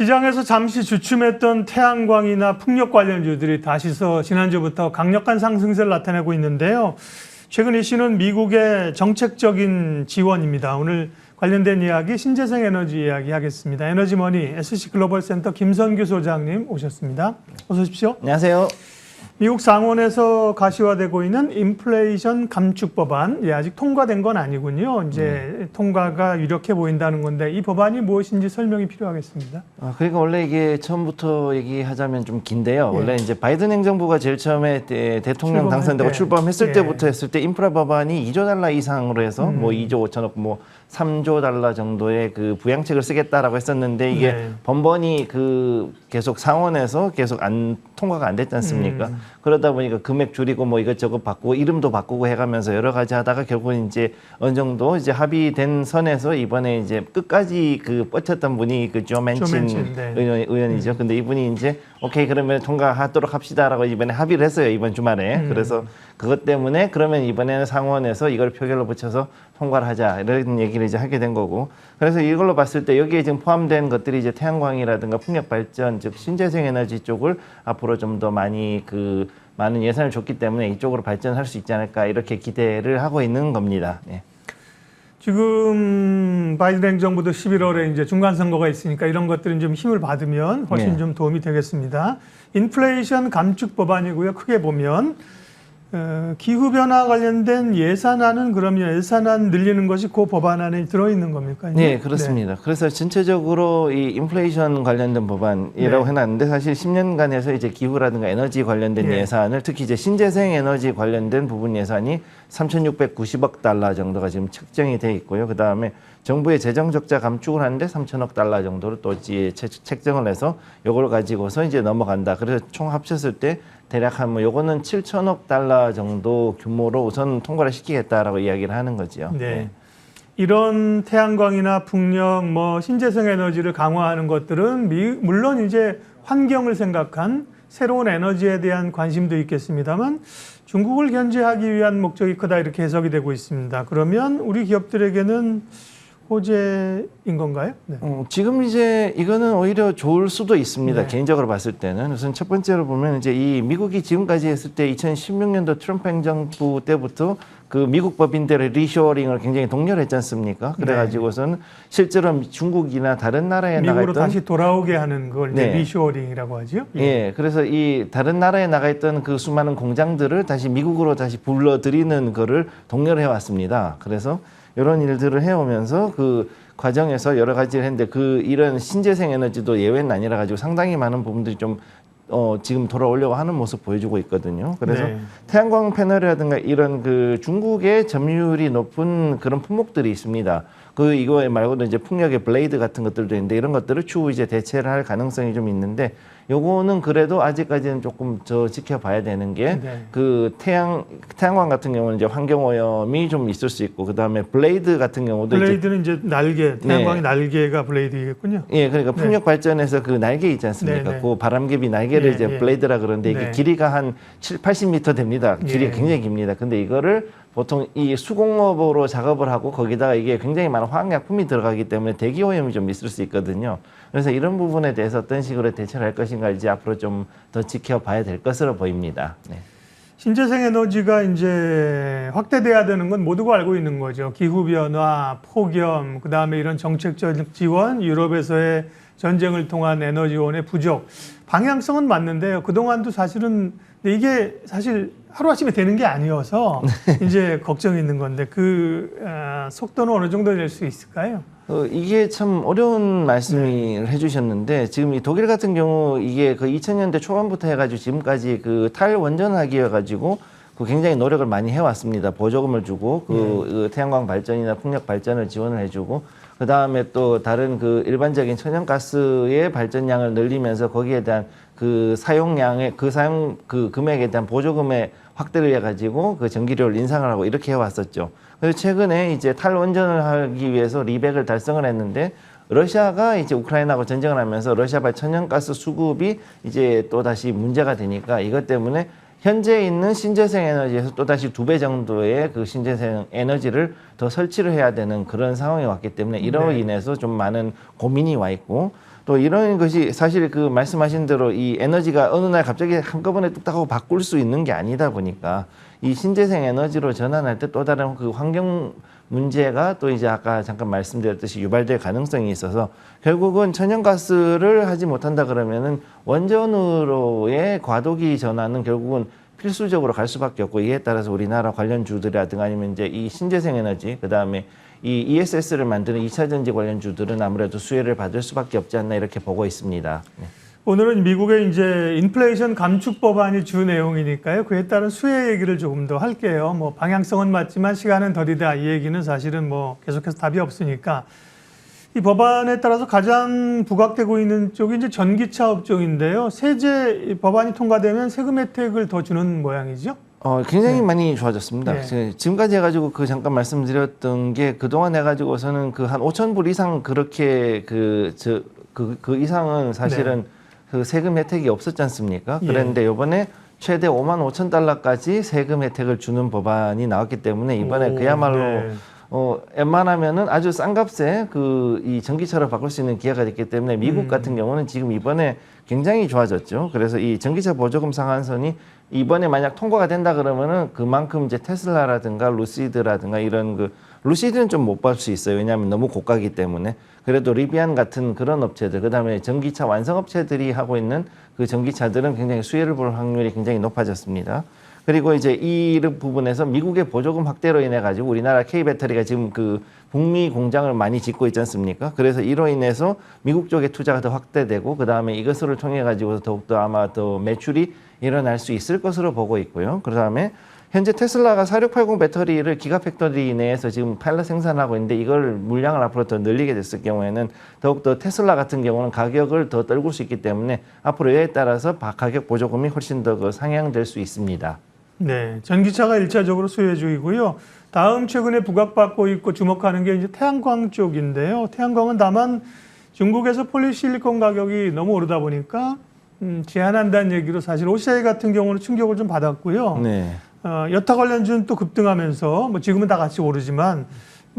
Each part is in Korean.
시장에서 잠시 주춤했던 태양광이나 풍력 관련주들이 다시서 지난주부터 강력한 상승세를 나타내고 있는데요. 최근 이슈는 미국의 정책적인 지원입니다. 오늘 관련된 이야기, 신재생 에너지 이야기 하겠습니다. 에너지머니 SC글로벌센터 김선규 소장님 오셨습니다. 어서 오십시오. 안녕하세요. 미국 상원에서 가시화되고 있는 인플레이션 감축 법안, 아직 통과된 건 아니군요. 이제 통과가 유력해 보인다는 건데 이 법안이 무엇인지 설명이 필요하겠습니다. 그러니까 원래 이게 처음부터 얘기하자면 좀 긴데요. 원래 이제 바이든 행정부가 제일 처음에 대통령 당선되고 출범했을 때부터 했을 때 인프라 법안이 2조 달러 이상으로 해서 뭐 2조 5천억, 뭐 3조 달러 정도의 그 부양책을 쓰겠다라고 했었는데 이게 번번이 그 계속 상원에서 계속 통과가 안 됐지 않습니까? 그러다 보니까 금액 줄이고 뭐 이것저것 바꾸고 이름도 바꾸고 해가면서 여러 가지 하다가 결국은 이제 어느 정도 이제 합의된 선에서 이번에 이제 끝까지 그 버텼던 분이 그 조 맨친 의원이죠. 근데 이분이 이제 오케이 그러면 통과하도록 합시다라고 이번에 합의를 했어요. 이번 주말에. 그래서 그것 때문에 그러면 이번에는 상원에서 이걸 표결로 붙여서 통과를 하자 이런 얘기를 이제 하게 된 거고. 그래서 이걸로 봤을 때 여기에 지금 포함된 것들이 이제 태양광이라든가 풍력 발전, 즉 신재생 에너지 쪽을 앞으로 좀 더 많이 많은 예산을 줬기 때문에 이쪽으로 발전할 수 있지 않을까 이렇게 기대를 하고 있는 겁니다. 네. 지금 바이든 행정부도 11월에 이제 중간 선거가 있으니까 이런 것들은 좀 힘을 받으면 훨씬 좀 도움이 되겠습니다. 인플레이션 감축 법안이고요. 크게 보면 기후변화 관련된 예산안은 그러면 예산안 늘리는 것이 그 법안 안에 들어있는 겁니까? 이제? 네, 그렇습니다. 그래서 전체적으로 이 인플레이션 관련된 법안이라고 해놨는데 사실 10년간 해서 이제 기후라든가 에너지 관련된 예산을 특히 이제 신재생 에너지 관련된 부분 예산이 3,690억 달러 정도가 지금 책정이 돼 있고요. 그 다음에 정부의 재정 적자 감축을 하는데 3천억 달러 정도를 또 책정을 해서 요걸 가지고서 이제 넘어간다. 그래서 총 합쳤을 때 대략 한 뭐 요거는 7천억 달러 정도 규모로 우선 통과를 시키겠다라고 이야기를 하는 거죠. 네. 이런 태양광이나 풍력, 뭐 신재생 에너지를 강화하는 것들은 물론 이제 환경을 생각한 새로운 에너지에 대한 관심도 있겠습니다만 중국을 견제하기 위한 목적이 크다 이렇게 해석이 되고 있습니다. 그러면 우리 기업들에게는 호재인 건가요? 네. 지금 이제 이거는 오히려 좋을 수도 있습니다. 개인적으로 봤을 때는. 우선 첫 번째로 보면 이제 이 미국이 지금까지 했을 때 2016년도 트럼프 행정부 때부터 그 미국 법인들의 리쇼어링을 굉장히 독려했지 않습니까? 그래가지고서는 실제로 중국이나 다른 나라에 나가 있던 미국으로 다시 돌아오게 하는 걸 이제 리쇼어링이라고 하죠. 그래서 이 다른 나라에 나가 있던 그 수많은 공장들을 다시 미국으로 다시 불러들이는 거를 독려를 해왔습니다. 그래서 이런 일들을 해오면서 그 과정에서 여러 가지를 했는데 이런 신재생 에너지도 예외는 아니라 가지고 상당히 많은 부분들이 좀 지금 돌아오려고 하는 모습 보여주고 있거든요. 그래서 태양광 패널이라든가 이런 그 중국의 점유율이 높은 그런 품목들이 있습니다. 이거 말고도 이제 풍력의 블레이드 같은 것들도 있는데 이런 것들을 추후 이제 대체를 할 가능성이 좀 있는데 요거는 그래도 아직까지는 조금 더 지켜봐야 되는 게 그 태양광 같은 경우는 이제 환경 오염이 좀 있을 수 있고 그 다음에 블레이드 같은 경우도 블레이드는 이제 날개, 태양광의 날개가 블레이드겠군요. 그러니까 풍력 발전에서 그 날개 있지 않습니까? 그 바람개비 날개를 이제 블레이드라 그러는데 이게 길이가 한 80m 됩니다. 길이가 굉장히 깁니다. 근데 이거를 보통 이 수공업으로 작업을 하고 거기다가 이게 굉장히 많은 화학약품이 들어가기 때문에 대기 오염이 좀 있을 수 있거든요. 그래서 이런 부분에 대해서 어떤 식으로 대처를 할 것인가 이제 앞으로 좀 더 지켜봐야 될 것으로 보입니다. 신재생 에너지가 이제 확대돼야 되는 건 모두가 알고 있는 거죠. 기후변화, 폭염, 그다음에 이런 정책적 지원, 유럽에서의 전쟁을 통한 에너지원의 부족. 방향성은 맞는데요. 그동안도 사실은 이게 사실 하루아침에 되는 게 아니어서 이제 걱정이 있는 건데 속도는 어느 정도 될 수 있을까요? 이게 참 어려운 말씀을 해주셨는데 지금 이 독일 같은 경우 이게 2000년대 초반부터 해가지고 지금까지 그 탈원전하기여가지고 굉장히 노력을 많이 해왔습니다. 보조금을 주고 태양광 발전이나 풍력 발전을 지원을 해주고 그 다음에 또 다른 일반적인 천연가스의 발전량을 늘리면서 거기에 대한 사용량의 금액에 대한 보조금의 확대를 해가지고 전기료를 인상을 하고 이렇게 해왔었죠. 그래서 최근에 이제 탈원전을 하기 위해서 리백을 달성을 했는데 러시아가 이제 우크라이나하고 전쟁을 하면서 러시아발 천연가스 수급이 이제 또 다시 문제가 되니까 이것 때문에 현재 있는 신재생 에너지에서 또다시 2배 정도의 신재생 에너지를 더 설치를 해야 되는 그런 상황이 왔기 때문에 이로 인해서 좀 많은 고민이 와 있고 또 이런 것이 사실 그 말씀하신 대로 이 에너지가 어느 날 갑자기 한꺼번에 뚝딱 하고 바꿀 수 있는 게 아니다 보니까 이 신재생 에너지로 전환할 때 또 다른 그 환경 문제가 또 이제 아까 잠깐 말씀드렸듯이 유발될 가능성이 있어서 결국은 천연가스를 하지 못한다 그러면은 원전으로의 과도기 전환은 결국은 필수적으로 갈 수밖에 없고, 이에 따라서 우리나라 관련주들이라든가 아니면 이제 이 신재생 에너지, 그 다음에 이 ESS를 만드는 2차 전지 관련주들은 아무래도 수혜를 받을 수밖에 없지 않나 이렇게 보고 있습니다. 네. 오늘은 미국의 이제 인플레이션 감축 법안이 주 내용이니까요. 그에 따른 수혜 얘기를 조금 더 할게요. 뭐 방향성은 맞지만 시간은 더디다, 이 얘기는 사실은 뭐 계속해서 답이 없으니까. 이 법안에 따라서 가장 부각되고 있는 쪽이 이제 전기차 업종인데요. 세제 법안이 통과되면 세금 혜택을 더 주는 모양이죠. 굉장히 많이 좋아졌습니다. 네. 지금까지 해가지고 그 잠깐 말씀드렸던 게 그동안 해가지고서는 그 한 5,000불 이상 그렇게 그 이상은 사실은 그 세금 혜택이 없었지 않습니까? 그런데 이번에 최대 55,000달러까지 세금 혜택을 주는 법안이 나왔기 때문에 이번에 그야말로 네. 웬만하면은 아주 싼 값에 이 전기차로 바꿀 수 있는 기회가 됐기 때문에 미국 같은 경우는 지금 이번에 굉장히 좋아졌죠. 그래서 이 전기차 보조금 상한선이 이번에 만약 통과가 된다 그러면은 그만큼 이제 테슬라라든가 루시드라든가 이런 루시드는 좀 못 받을 수 있어요. 왜냐하면 너무 고가이기 때문에. 그래도 리비안 같은 그런 업체들, 그다음에 전기차 완성업체들이 하고 있는 그 전기차들은 굉장히 수혜를 볼 확률이 굉장히 높아졌습니다. 그리고 이제 이 부분에서 미국의 보조금 확대로 인해 가지고 우리나라 K배터리가 지금 그 북미 공장을 많이 짓고 있지 않습니까? 그래서 이로 인해서 미국 쪽의 투자가 더 확대되고 그다음에 이것을 통해 가지고 더욱더 아마 더 매출이 일어날 수 있을 것으로 보고 있고요. 그다음에 현재 테슬라가 4680 배터리를 기가팩토리 내에서 지금 파일럿 생산하고 있는데 이걸 물량을 앞으로 더 늘리게 됐을 경우에는 더욱더 테슬라 같은 경우는 가격을 더 떨굴 수 있기 때문에 앞으로 이에 따라서 가격 보조금이 훨씬 더 상향될 수 있습니다. 네, 전기차가 일차적으로 수혜주이고요. 다음 최근에 부각받고 있고 주목하는 게 이제 태양광 쪽인데요. 태양광은 다만 중국에서 폴리실리콘 가격이 너무 오르다 보니까 제한한다는 얘기로 사실 OCI 같은 경우는 충격을 좀 받았고요. 네. 여타 관련주는 또 급등하면서 뭐 지금은 다 같이 오르지만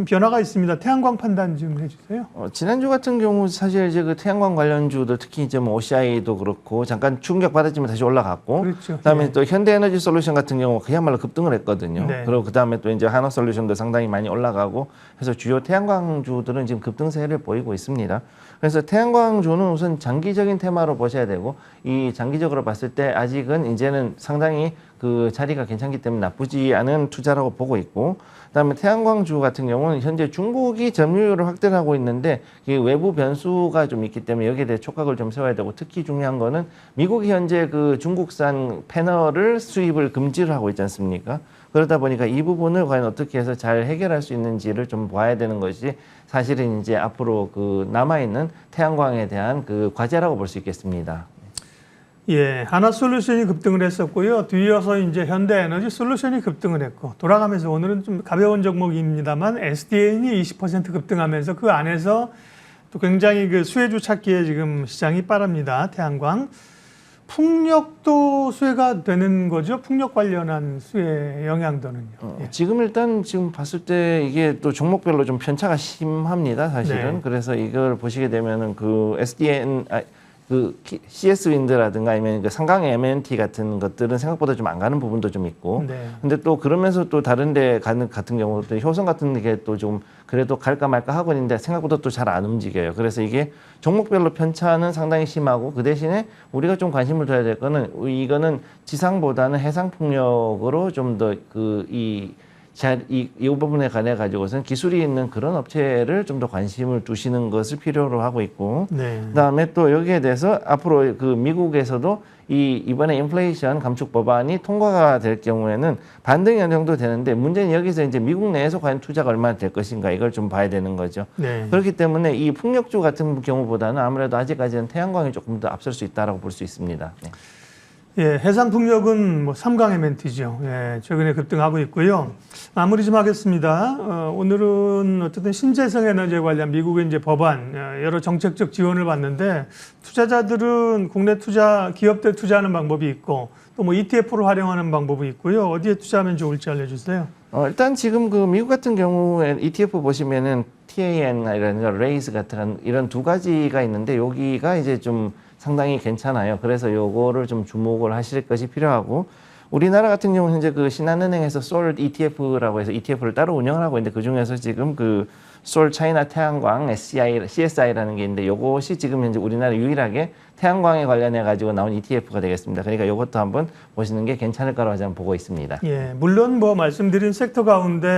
변화가 있습니다. 태양광 판단 좀 해주세요. 지난주 같은 경우 사실 이제 그 태양광 관련주도 특히 이제 뭐 OCI도 그렇고 잠깐 충격 받았지만 다시 올라갔고, 그렇죠. 그다음에 네. 또 현대에너지 솔루션 같은 경우 그야말로 급등을 했거든요. 네. 그리고 그다음에 또 이제 한화솔루션도 상당히 많이 올라가고 해서 주요 태양광주들은 지금 급등세를 보이고 있습니다. 그래서 태양광주는 우선 장기적인 테마로 보셔야 되고, 이 장기적으로 봤을 때 아직은 이제는 상당히 그 자리가 괜찮기 때문에 나쁘지 않은 투자라고 보고 있고, 그다음에 태양광주 같은 경우는 현재 중국이 점유율을 확대를 하고 있는데 이 외부 변수가 좀 있기 때문에 여기에 대해 촉각을 좀 세워야 되고, 특히 중요한 거는 미국이 현재 그 중국산 패널을 수입을 금지를 하고 있지 않습니까? 그러다 보니까 이 부분을 과연 어떻게 해서 잘 해결할 수 있는지를 좀 봐야 되는 것이 사실은 이제 앞으로 그 남아있는 태양광에 대한 그 과제라고 볼 수 있겠습니다. 예, 한화솔루션이 급등을 했었고요. 뒤이어서 이제 현대에너지 솔루션이 급등을 했고, 돌아가면서 오늘은 좀 가벼운 종목입니다만 SDN이 20% 급등하면서 그 안에서 또 굉장히 그 수혜주 찾기에 지금 시장이 빠릅니다. 태양광. 풍력도 수혜가 되는 거죠? 풍력 관련한 수혜 영향도는요? 예. 지금 일단 지금 봤을 때 이게 또 종목별로 좀 편차가 심합니다, 사실은. 네. 그래서 이걸 보시게 되면은 그 SDN, 그 CS 윈드라든가 아니면 그 상강 MNT 같은 것들은 생각보다 좀 안 가는 부분도 좀 있고, 네. 근데 근데 또 그러면서 또 다른 데 가는 같은 경우도 효성 같은 게 또 좀 그래도 갈까 말까 하고 있는데 생각보다 또 잘 안 움직여요. 그래서 이게 종목별로 편차는 상당히 심하고, 그 대신에 우리가 좀 관심을 둬야 될 거는 이거는 지상보다는 해상 풍력으로 좀 더 이 부분에 관해 가지고서는 기술이 있는 그런 업체를 좀 더 관심을 두시는 것을 필요로 하고 있고, 네. 그다음에 또 여기에 대해서 앞으로 그 미국에서도 이번에 인플레이션 감축 법안이 통과가 될 경우에는 반등이 어느 정도 되는데, 문제는 여기서 이제 미국 내에서 과연 투자가 얼마나 될 것인가 이걸 좀 봐야 되는 거죠. 네. 그렇기 때문에 이 풍력주 같은 경우보다는 아무래도 아직까지는 태양광이 조금 더 앞설 수 있다라고 볼 수 있습니다. 네. 예, 해상풍력은 뭐 3강의 멘티죠. 예, 최근에 급등하고 있고요. 마무리 좀 하겠습니다. 오늘은 어쨌든 신재생 에너지에 관련 미국의 이제 법안, 여러 정책적 지원을 받는데 투자자들은 국내 투자, 기업들 투자하는 방법이 있고 또 뭐 ETF를 활용하는 방법이 있고요. 어디에 투자하면 좋을지 알려주세요. 일단 지금 그 미국 같은 경우에 ETF 보시면은 TAN이라든가 레이스 같은 이런 두 가지가 있는데 여기가 이제 좀 상당히 괜찮아요. 그래서 요거를 좀 주목을 하실 것이 필요하고 우리나라 같은 경우는 현재 그 신한은행에서 솔 ETF라고 해서 ETF를 따로 운영을 하고 있는데 그 중에서 지금 그 솔 차이나 태양광 CSI라는 게 있는데 요것이 지금 현재 우리나라 유일하게 태양광에 관련해 가지고 나온 ETF가 되겠습니다. 그러니까 요것도 한번 보시는 게 괜찮을 거라고 저는 보고 있습니다. 예, 물론 뭐 말씀드린 섹터 가운데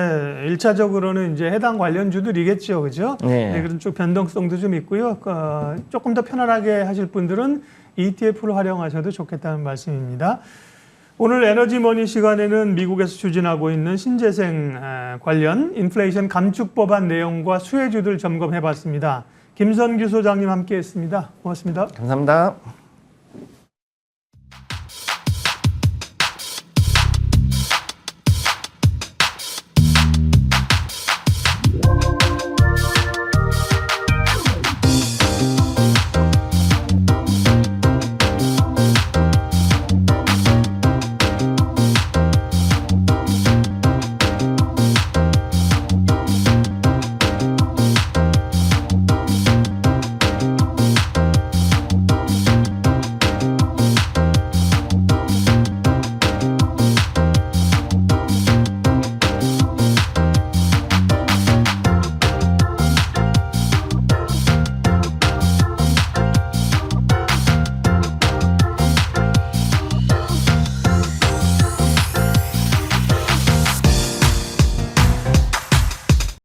1차적으로는 이제 해당 관련주들이겠죠, 그죠? 네. 그런 쪽 변동성도 좀 있고요. 조금 더 편안하게 하실 분들은 ETF를 활용하셔도 좋겠다는 말씀입니다. 오늘 에너지머니 시간에는 미국에서 추진하고 있는 신재생 관련 인플레이션 감축 법안 내용과 수혜주들 점검해 봤습니다. 김선규 소장님 함께했습니다. 고맙습니다. 감사합니다.